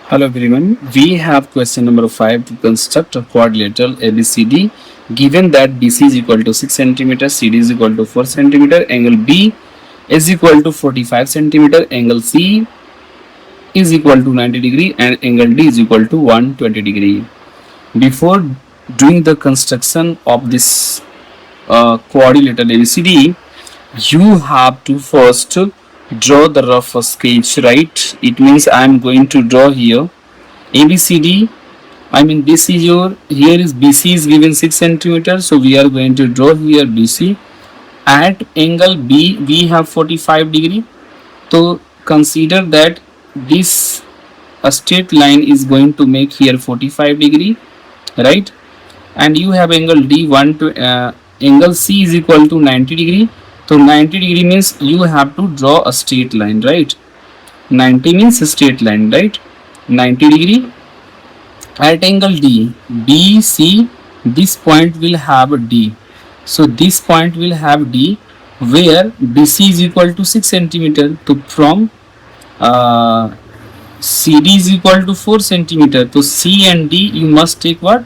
Hello everyone. We have question number 5 to construct a quadrilateral ABCD given that BC is equal to 6 cm, CD is equal to 4 cm, angle B is equal to 45 cm, angle C is equal to 90 degree and angle D is equal to 120 degree. Before doing the construction of this quadrilateral ABCD, you have to first draw the rough sketch, right? It means I am going to draw here ABCD. I mean this is your, here is BC is given 6 centimeter, so we are going to draw here BC. At angle B we have 45 degree, so consider that this a straight line is going to make here 45 degree, right? And you have angle D1 to angle C is equal to 90 degree, so 90 degree means you have to draw a straight line, right? 90 means a straight line, right? 90 degree. At angle D, BC, this point will have a D. So this point will have D, where BC is equal to 6 centimeter. So from CD is equal to 4 centimeter. So C and D you must take what?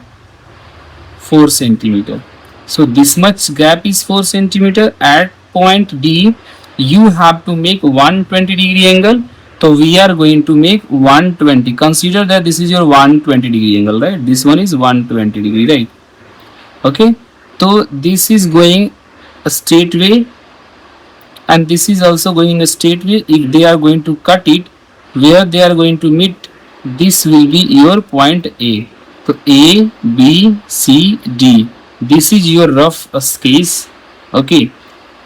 4 centimeter. So this much gap is 4 centimeter. At point D, you have to make 120 degree angle. So we are going to make 120. Consider that this is your 120 degree angle, right? This one is 120 degree, right? Okay. So this is going a straight way, and this is also going in a straight way. If they are going to cut it, where they are going to meet, this will be your point A. So A, B, C, D. This is your rough sketch, okay,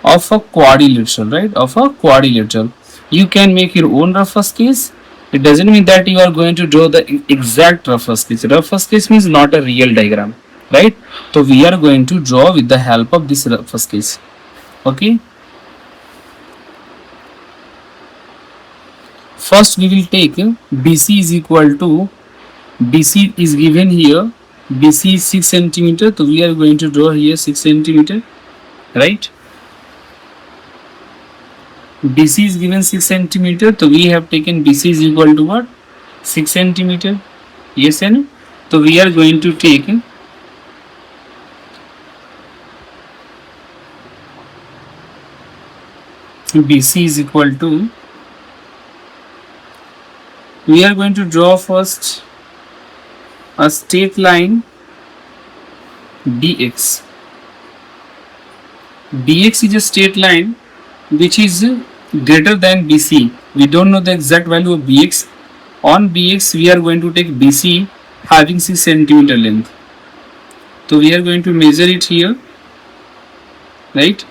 of a quadrilateral, right? Of a quadrilateral. You can make your own rough sketch. It doesn't mean that you are going to draw the exact rough sketch. Rough sketch means not a real diagram, right? So we are going to draw with the help of this rough sketch, okay. First we will take BC is equal to, BC is given here, BC is 6 centimeter, so we are going to draw here 6 centimeter, right? BC is given 6 centimeter, so we have taken BC is equal to what? 6 centimeter. Yes and no? So we are going to take BC is equal to, we are going to draw first a straight line DX. DX is a straight line which is greater than BC. We don't know the exact value of BX. On BX we are going to take BC having 6 centimeter length. So we are going to measure it here, right?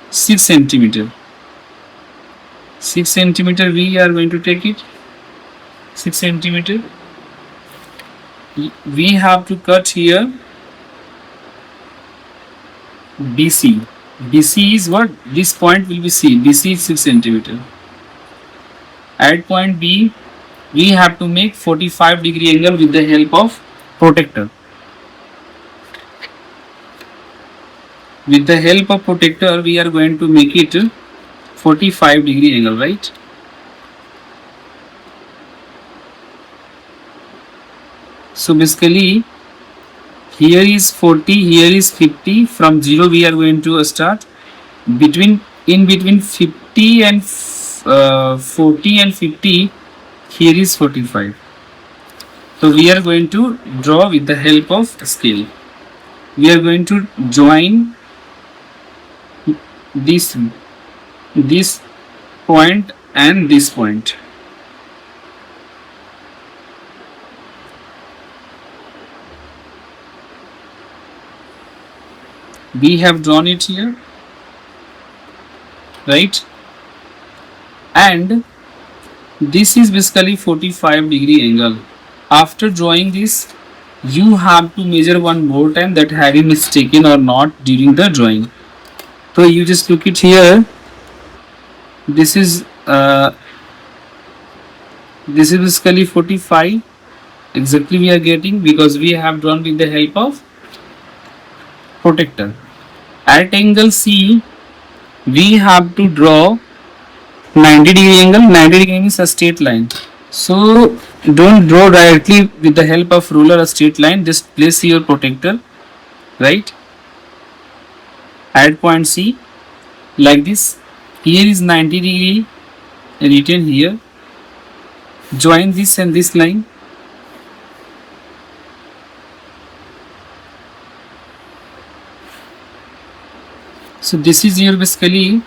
6 centimeter. 6 centimeter we are going to take it. 6 centimeter. We have to cut here BC. BC is what? This point will be C. BC is 6 centimeter. At point B, we have to make 45 degree angle with the help of protector. With the help of protector, we are going to make it 45 degree angle, right? So basically, here is 40, here is 50. From 0 we are going to start. In between 50 and 40 and 50, here is 45. So we are going to draw with the help of scale. We are going to join this point and this point. We have drawn it here, right? And this is basically 45 degree angle. After drawing this, you have to measure one more time that have you mistaken or not during the drawing. So you just look it here. This is basically 45. Exactly we are getting because we have drawn with the help of protector. At angle C, we have to draw 90 degree angle. 90 degree means a straight line. So don't draw directly with the help of ruler or straight line. Just place your protector, right, at point C like this. Here is 90 degree written here. Join this and this line. So this is your basically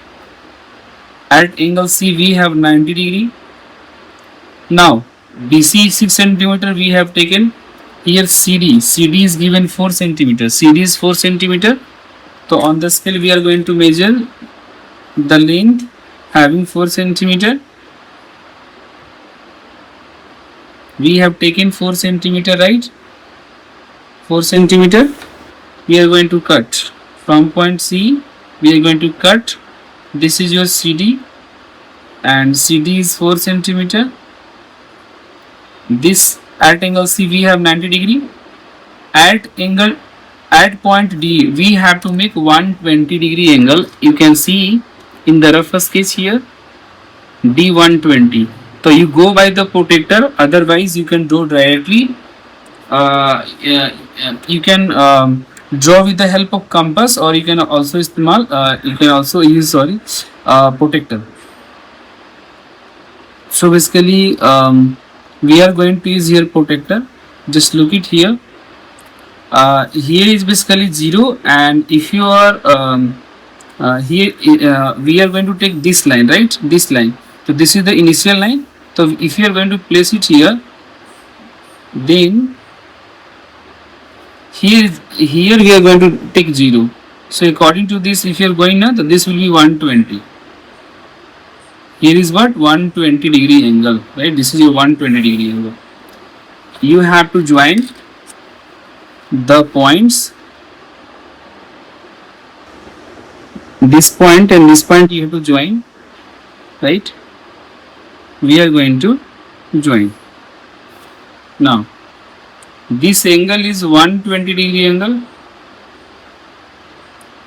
at angle C we have 90 degree. Now BC 6 centimeter we have taken. Here CD is given 4 centimeter. CD is 4 centimeter. So on the scale we are going to measure the length having 4 centimeter. We have taken 4 centimeter, right? 4 centimeter. We are going to cut from point C. We are going to cut. This is your CD, and CD is 4 centimeter. This at angle C we have 90 degree. At point D we have to make 120 degree angle. You can see in the rough sketch here D 120. So you go by the protector, otherwise you can draw directly. You can draw with the help of compass, or you can also use protector. So basically we are going to use here protector. Just look it here. Here is basically 0, and if you are here we are going to take this line, right, this line. So this is the initial line. So if you are going to place it here, then here we are going to take 0. So according to this, if you are going now, this will be 120. Here is what, 120 degree angle, right? This is your 120 degree angle. You have to join the points, this point and this point you have to join, right? We are going to join. Now this angle is 120 degree angle,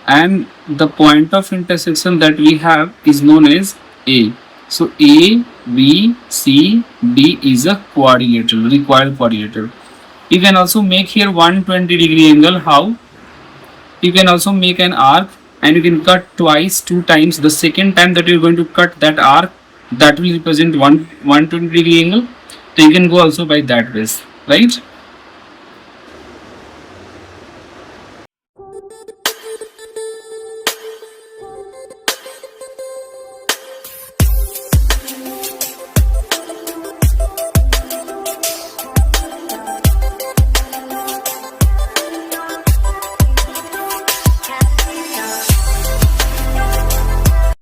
and the point of intersection that we have is known as A. So A, B, C, D is a quadrilateral, required quadrilateral. You can also make here 120 degree angle. How? You can also make an arc, and you can cut twice, 2 times. The second time that you are going to cut that arc, that will represent 120 degree angle. So you can go also by that way, right?